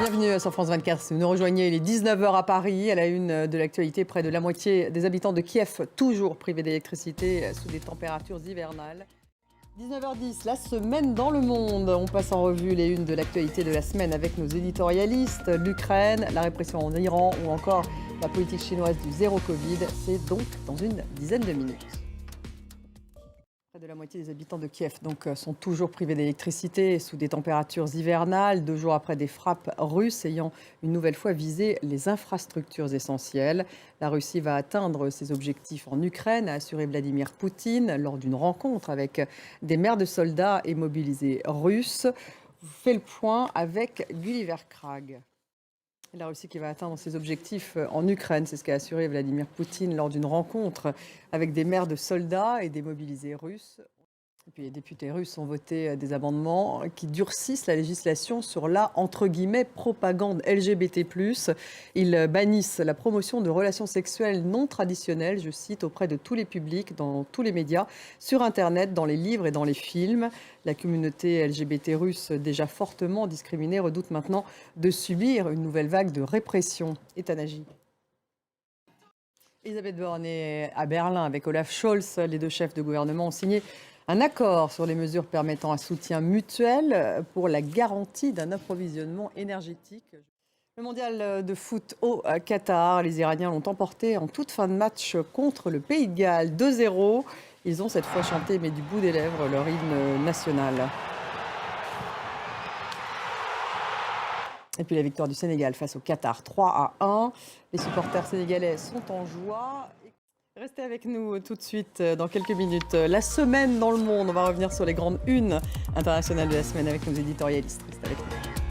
Bienvenue sur France 24. Si vous nous rejoignez, il est 19h à Paris. À la une de l'actualité, près de la moitié des habitants de Kiev, toujours privés d'électricité sous des températures hivernales. 19h10, la semaine dans le monde. On passe en revue les unes de l'actualité de la semaine avec nos éditorialistes. L'Ukraine, la répression en Iran ou encore la politique chinoise du zéro Covid. C'est donc dans une dizaine de minutes. Près de la moitié des habitants de Kiev sont toujours privés d'électricité sous des températures hivernales, 2 jours après des frappes russes ayant une nouvelle fois visé les infrastructures essentielles. La Russie va atteindre ses objectifs en Ukraine, a assuré Vladimir Poutine lors d'une rencontre avec des mères de soldats et mobilisés russes. Je fais le point avec Gulliver Krag. La Russie qui va atteindre ses objectifs en Ukraine, c'est ce qu'a assuré Vladimir Poutine lors d'une rencontre avec des mères de soldats et des mobilisés russes. Et puis les députés russes ont voté des amendements qui durcissent la législation sur la, entre guillemets, propagande LGBT+. Ils bannissent la promotion de relations sexuelles non traditionnelles, je cite, auprès de tous les publics, dans tous les médias, sur Internet, dans les livres et dans les films. La communauté LGBT russe, déjà fortement discriminée, redoute maintenant de subir une nouvelle vague de répression. Etanagie. Elisabeth Borne est à Berlin avec Olaf Scholz. Les deux chefs de gouvernement ont signé un accord sur les mesures permettant un soutien mutuel pour la garantie d'un approvisionnement énergétique. Le mondial de foot au Qatar, les Iraniens l'ont emporté en toute fin de match contre le Pays de Galles, 2-0. Ils ont cette fois chanté, mais du bout des lèvres, leur hymne national. Et puis la victoire du Sénégal face au Qatar, 3-1. Les supporters sénégalais sont en joie. Restez avec nous tout de suite dans quelques minutes. La semaine dans le monde, on va revenir sur les grandes unes internationales de la semaine avec nos éditorialistes. Restez avec nous.